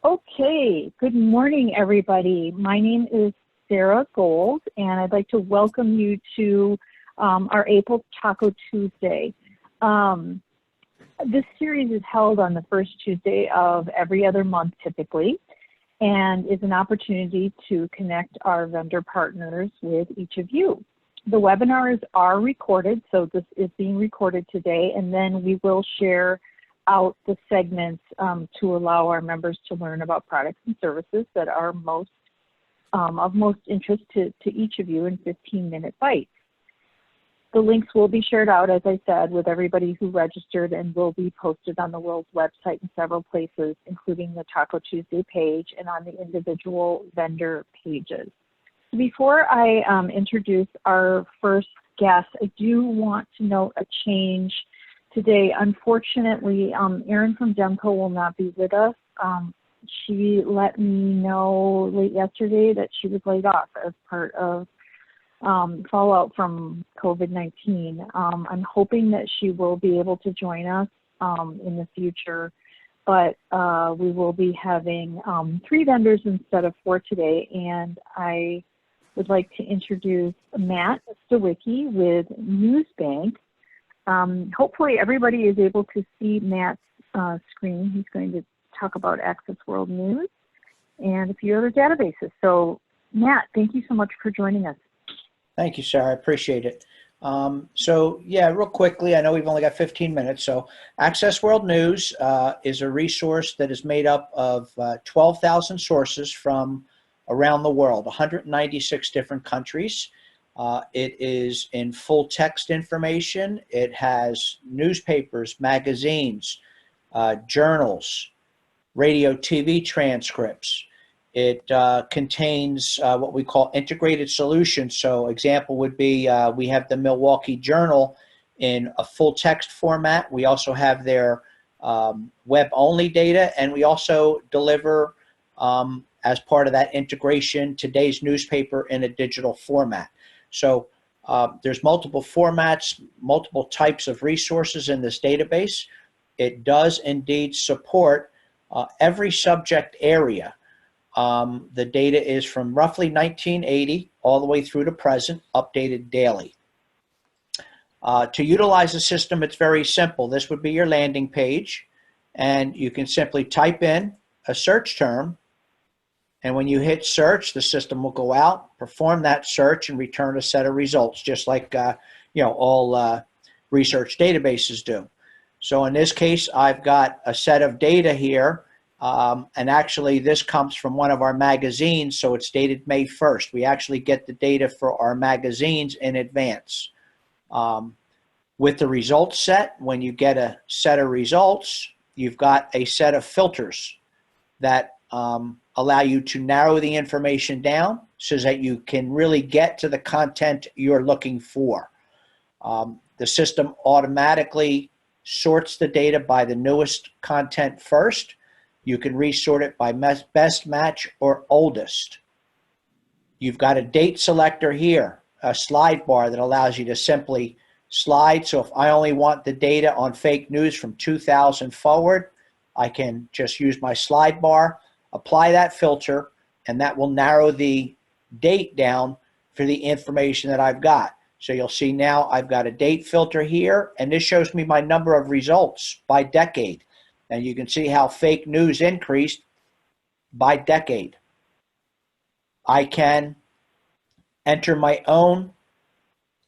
Okay, good morning, everybody. My name is Sarah Gold, and I'd like to welcome you to our April Taco Tuesday. This series is held on the first Tuesday of every other month typically, and is an opportunity to connect our vendor partners with each of you. The webinars are recorded, so this is being recorded today, and then we will share out the segments to allow our members to learn about products and services that are of most interest to each of you in 15-minute bites. The links will be shared out, as I said, with everybody who registered and will be posted on the World's website in several places, including the Taco Tuesday page and on the individual vendor pages. Before I introduce our first guest, I do want to note a change today. Unfortunately, Erin from Demco will not be with us. She let me know late yesterday that she was laid off as part of fallout from COVID-19. I'm hoping that she will be able to join us in the future, but we will be having 3 vendors instead of 4 today, and I would like to introduce Matt Stawicki with NewsBank. Hopefully everybody is able to see Matt's screen. He's going to talk about Access World News and a few other databases. So Matt, thank you so much for joining us. Thank you, Sarah. I appreciate it. Yeah, real quickly, I know we've only got 15 minutes. So Access World News is a resource that is made up of 12,000 sources from around the world, 196 different countries. It is in full text information. It has newspapers, magazines, journals, radio, TV transcripts. It contains what we call integrated solutions. So example would be we have the Milwaukee Journal in a full text format. We also have their web-only data, and we also deliver, as part of that integration, today's newspaper in a digital format. So there's multiple formats, multiple types of resources in this database. It does indeed support every subject area. The data is from roughly 1980 all the way through to present, updated daily. To utilize the system, it's very simple. This would be your landing page, and you can simply type in a search term, and when you hit search, the system will go out, perform that search, and return a set of results, just like all research databases do. So in this case, I've got a set of data here, and actually this comes from one of our magazines, so it's dated May 1st. We actually get the data for our magazines in advance. With the results set, when you get a set of results, you've got a set of filters that allow you to narrow the information down so that you can really get to the content you're looking for. The system automatically sorts the data by the newest content first. You can resort it by best match or oldest. You've got a date selector here, a slide bar that allows you to simply slide. So if I only want the data on fake news from 2000 forward, I can just use my slide bar, apply that filter, and that will narrow the date down for the information that I've got. So you'll see now I've got a date filter here, and this shows me my number of results by decade. And you can see how fake news increased by decade. I can enter my own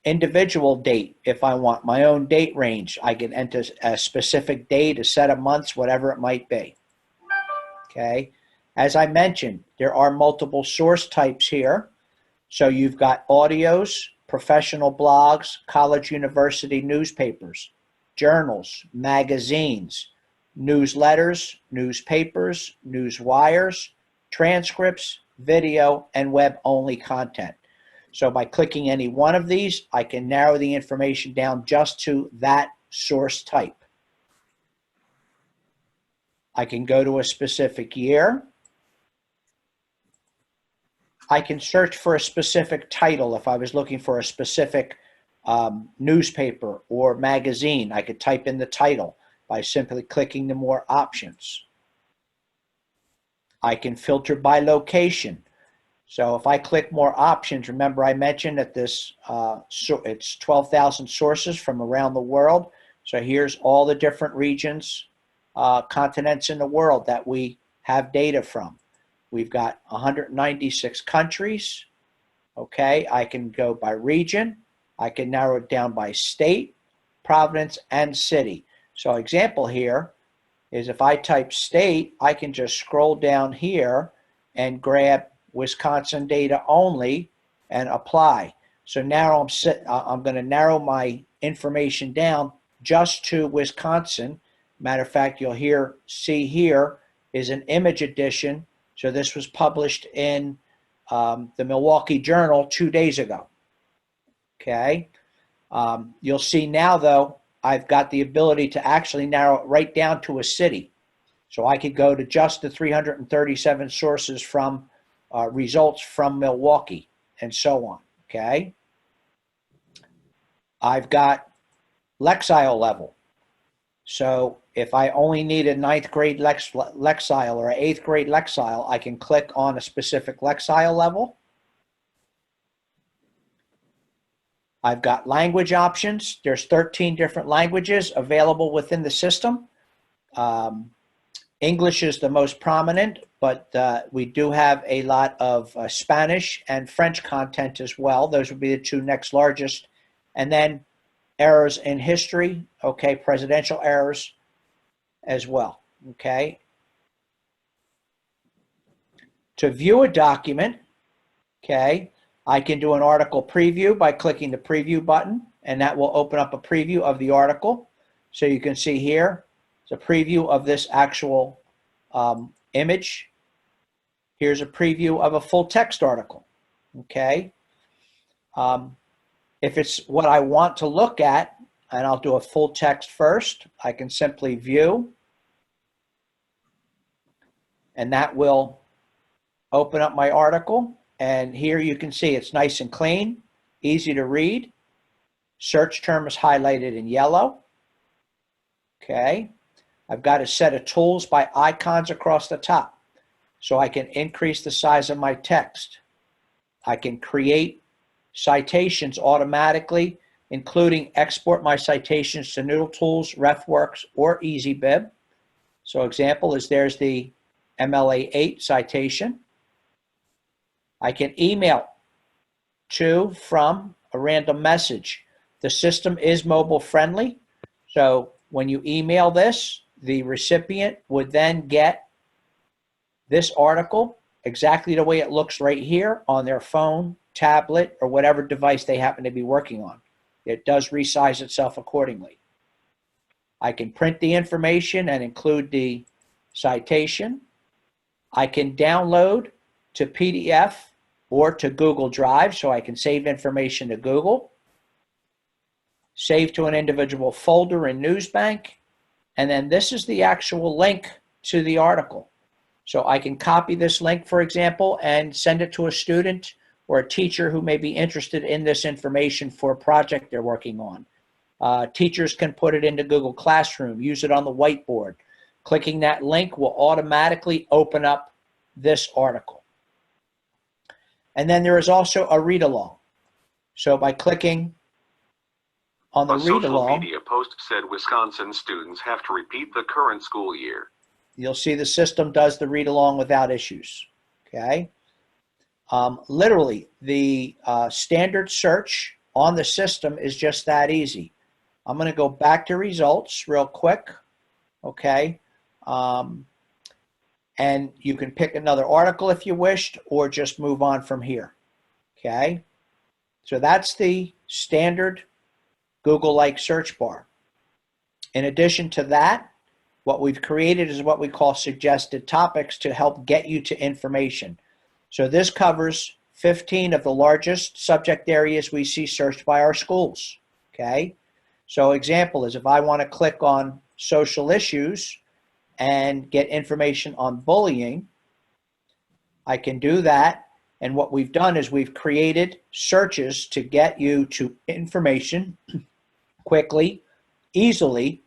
individual date if I want, my own date range. I can enter a specific date, a set of months, whatever it might be. Okay. As I mentioned, there are multiple source types here. So you've got audios, professional blogs, college university newspapers, journals, magazines, newsletters, newspapers, news wires, transcripts, video, and web-only content. So by clicking any one of these, I can narrow the information down just to that source type. I can go to a specific year. I can search for a specific title. If I was looking for a specific newspaper or magazine, I could type in the title by simply clicking the more options. I can filter by location. So if I click more options, remember I mentioned that this it's 12,000 sources from around the world. So here's all the different regions, continents in the world that we have data from. We've got 196 countries. Okay, I can go by region. I can narrow it down by state, province, and city. So example here is if I type state, I can just scroll down here and grab Wisconsin data only and apply. So now I'm going to narrow my information down just to Wisconsin. Matter of fact, you'll see here is an image edition. So this was published in the Milwaukee Journal 2 days ago. Okay. You'll see now, though, I've got the ability to actually narrow it right down to a city. So I could go to just the 337 sources from results from Milwaukee and so on. Okay. I've got Lexile level. So if I only need a 9th grade Lexile or an 8th grade Lexile, I can click on a specific Lexile level. I've got language options. There's 13 different languages available within the system. English is the most prominent, but we do have a lot of Spanish and French content as well. Those would be the 2 next largest. And then errors in history, okay, presidential errors as well, okay. To view a document, okay, I can do an article preview by clicking the preview button, and that will open up a preview of the article. So you can see here, it's a preview of this actual image. Here's a preview of a full text article, okay. If it's what I want to look at, and I'll do a full text first, I can simply view, and that will open up my article. And here you can see it's nice and clean, easy to read. Search term is highlighted in yellow. Okay. I've got a set of tools by icons across the top. So I can increase the size of my text. I can create citations automatically, including export my citations to Noodle Tools, RefWorks, or EasyBib. So example is there's the MLA8 citation. I can email to, from, a random message. The system is mobile friendly. So when you email this, the recipient would then get this article exactly the way it looks right here on their phone, tablet, or whatever device they happen to be working on. It does resize itself accordingly. I can print the information and include the citation. I can download to PDF or to Google Drive, so I can save information to Google, save to an individual folder in NewsBank, and then this is the actual link to the article. So I can copy this link, for example, and send it to a student or a teacher who may be interested in this information for a project they're working on. Teachers can put it into Google Classroom, use it on the whiteboard. Clicking that link will automatically open up this article. And then there is also a read-along. So by clicking on the read-along, social media post said Wisconsin students have to repeat the current school year. You'll see the system does the read-along without issues. Okay. Literally, the standard search on the system is just that easy. I'm going to go back to results real quick. Okay. And you can pick another article if you wished, or just move on from here. Okay. So that's the standard Google-like search bar. In addition to that, what we've created is what we call suggested topics to help get you to information. So this covers 15 of the largest subject areas we see searched by our schools. Okay. So example is if I want to click on social issues and get information on bullying, I can do that. And what we've done is we've created searches to get you to information quickly, easily,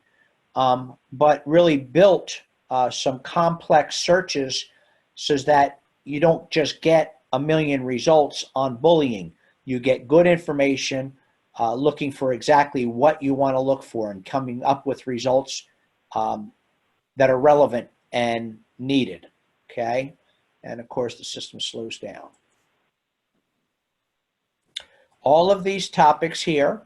but really built some complex searches so that you don't just get a million results on bullying. You get good information, looking for exactly what you want to look for and coming up with results that are relevant and needed, okay? And of course, the system slows down. All of these topics here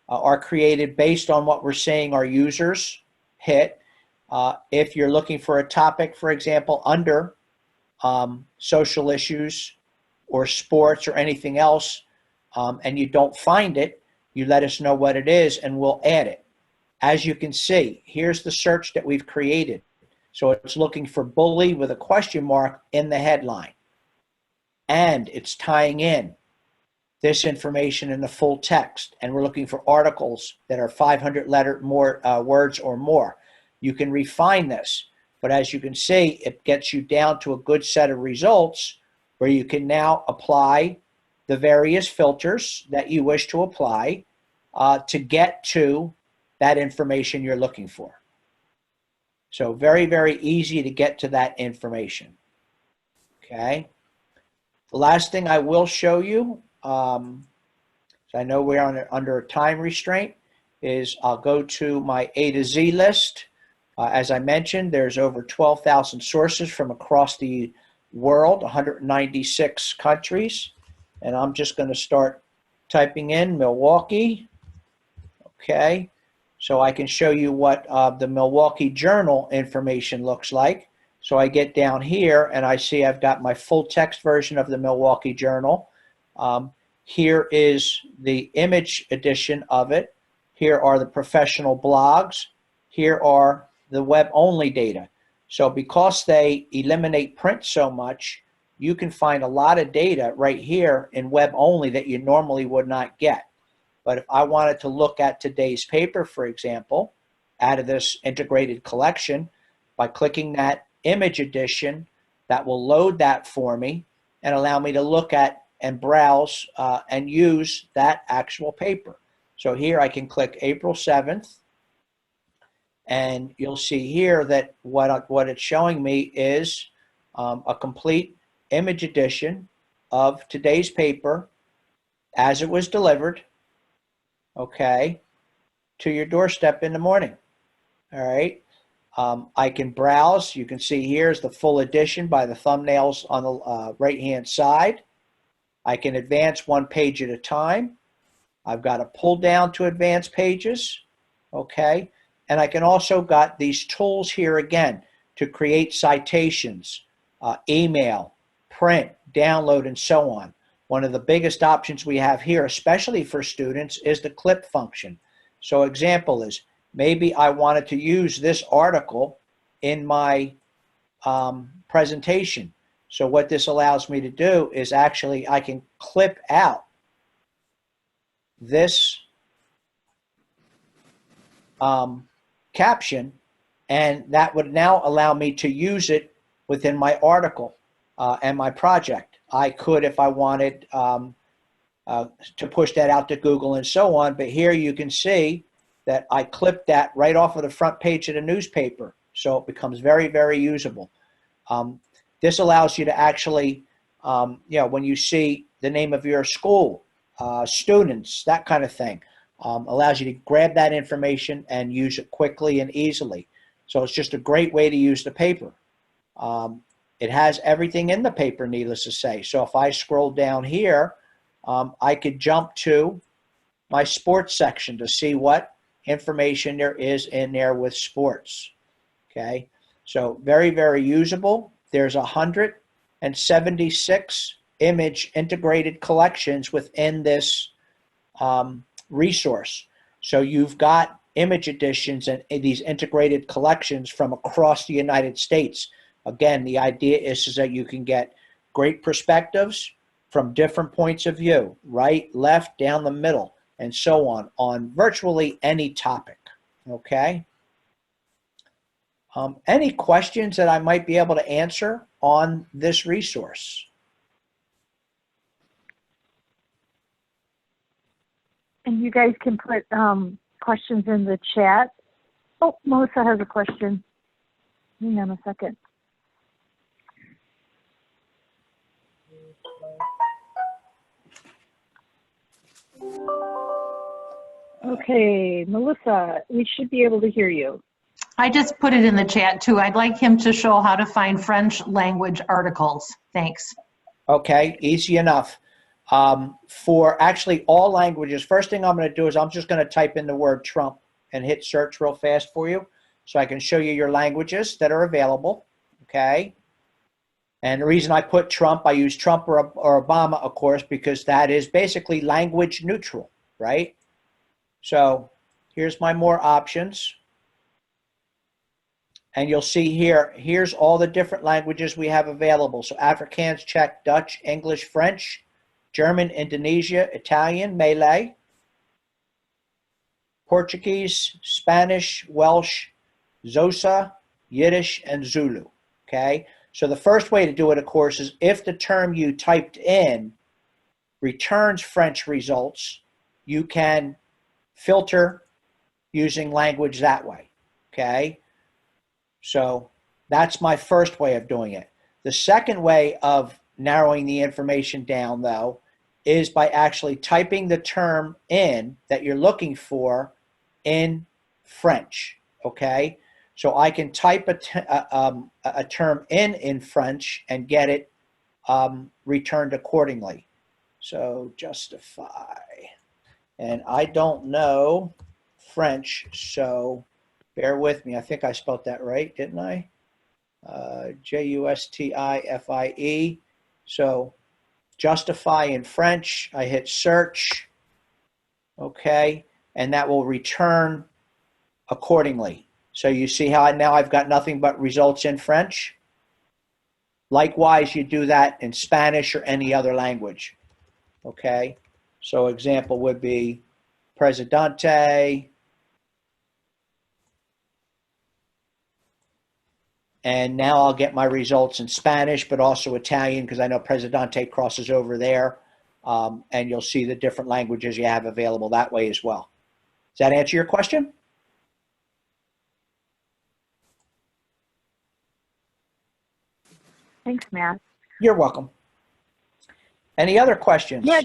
are created based on what we're saying our users hit. If you're looking for a topic, for example, under social issues or sports or anything else, and you don't find it, you let us know what it is and we'll add it. As you can see, here's the search that we've created. So it's looking for bully with a question mark in the headline. And it's tying in this information in the full text. And we're looking for articles that are 500 words or more. You can refine this, but as you can see, it gets you down to a good set of results where you can now apply the various filters that you wish to apply to get to that information you're looking for. So very, very easy to get to that information. Okay. The last thing I will show you, so I know we're under a time restraint, is I'll go to my A to Z list. As I mentioned, there's over 12,000 sources from across the world, 196 countries. And I'm just going to start typing in Milwaukee. Okay. So I can show you what the Milwaukee Journal information looks like. So I get down here and I see I've got my full text version of the Milwaukee Journal. Here is the image edition of it. Here are the professional blogs. Here are the web-only data. So because they eliminate print so much, you can find a lot of data right here in web-only that you normally would not get. But if I wanted to look at today's paper, for example, out of this integrated collection, by clicking that image edition, that will load that for me and allow me to look at and browse and use that actual paper. So here I can click April 7th, and you'll see here that what it's showing me is a complete image edition of today's paper as it was delivered, okay, to your doorstep in the morning. All right. I can browse. You can see here's the full edition by the thumbnails on the right-hand side. I can advance one page at a time. I've got a pull down to advance pages. Okay. And I can also got these tools here again to create citations, email, print, download, and so on. One of the biggest options we have here, especially for students, is the clip function. So example is, maybe I wanted to use this article in my presentation. So what this allows me to do is actually I can clip out this caption, and that would now allow me to use it within my article and my project. I could, if I wanted, to push that out to Google and so on, but here you can see that I clipped that right off of the front page of the newspaper, so it becomes very, very usable. This allows you to actually, when you see the name of your school, students, that kind of thing, allows you to grab that information and use it quickly and easily. So it's just a great way to use the paper. It has everything in the paper, needless to say. So if I scroll down here, I could jump to my sports section to see what information there is in there with sports. Okay, so very, very usable. There's 176 image integrated collections within this resource. So you've got image editions and these integrated collections from across the United States. Again, the idea is that you can get great perspectives from different points of view, right, left, down the middle, and so on virtually any topic, okay? Any questions that I might be able to answer on this resource? And you guys can put questions in the chat. Oh, Melissa has a question. Hang on a second. Okay, Melissa, we should be able to hear you. I just put it in the chat too. I'd like him to show how to find French language articles. Thanks. Okay, easy enough. For actually all languages, first thing I'm going to do is I'm just going to type in the word Trump and hit search real fast for you so I can show you your languages that are available. Okay. And the reason I put Trump, I use Trump or Obama, of course, because that is basically language neutral, right? So here's my more options. And you'll see here, here's all the different languages we have available. So Afrikaans, Czech, Dutch, English, French, German, Indonesia, Italian, Malay, Portuguese, Spanish, Welsh, Xhosa, Yiddish, and Zulu. Okay. So the first way to do it, of course, is if the term you typed in returns French results, you can filter using language that way. Okay. So that's my first way of doing it. The second way of narrowing the information down, though, is by actually typing the term in that you're looking for in French. Okay. So I can type a term in French and get it returned accordingly. So justify. And I don't know French, so bear with me. I think I spelled that right, didn't I? Justifie. So justify in French. I hit search. Okay. And that will return accordingly. So you see how now I've got nothing but results in French. Likewise, you do that in Spanish or any other language. Okay. So example would be Presidente. And now I'll get my results in Spanish, but also Italian, because I know Presidente crosses over there. And you'll see the different languages you have available that way as well. Does that answer your question? Thanks, Matt. You're welcome. Any other questions? Yeah.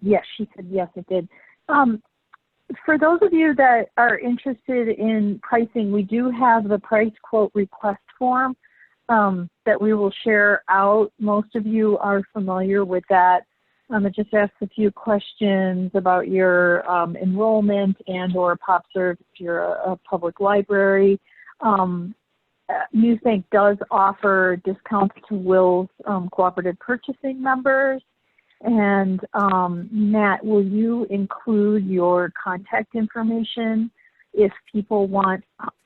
Yes, she said yes, it did. For those of you that are interested in pricing, we do have the price quote request form that we will share out. Most of you are familiar with that. It just asks a few questions about your enrollment and or PopServe if you're a public library. NewsBank does offer discounts to Will's cooperative purchasing members. And Matt, will you include your contact information if people want,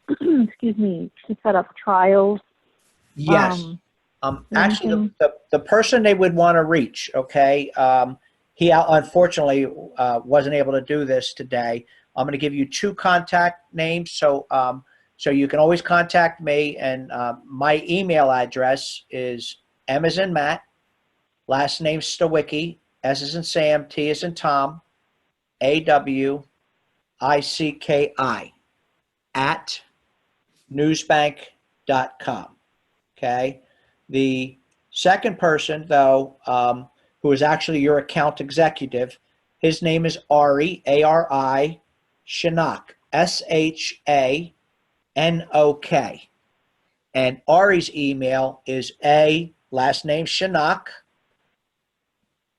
excuse me, to set up trials? Yes. Actually, the person they would want to reach, okay, he unfortunately wasn't able to do this today. I'm going to give you two contact names. So you can always contact me, and my email address is M as in Matt, last name Stawicki, S as in Sam, T as in Tom, AWICKI at newsbank.com. Okay. The second person, though, who is actually your account executive, his name is Ari, A-R-I, Shanok, S-H-A. N-O-K. And Ari's email is last name Shanok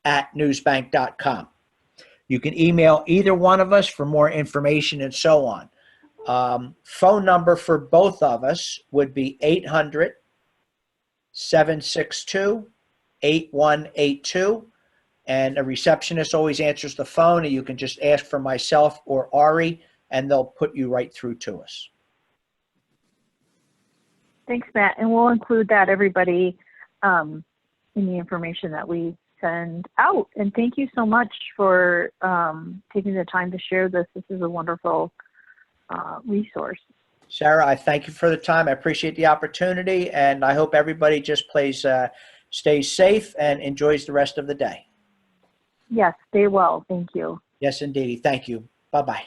at newsbank.com. You can email either one of us for more information and so on. Phone number for both of us would be 800-762-8182. And a receptionist always answers the phone, and you can just ask for myself or Ari, and they'll put you right through to us. Thanks, Matt. And we'll include that, everybody, in the information that we send out. And thank you so much for taking the time to share this. This is a wonderful resource. Sarah, I thank you for the time. I appreciate the opportunity, and I hope everybody just stays safe and enjoys the rest of the day. Yes, stay well. Thank you. Yes, indeed. Thank you. Bye-bye.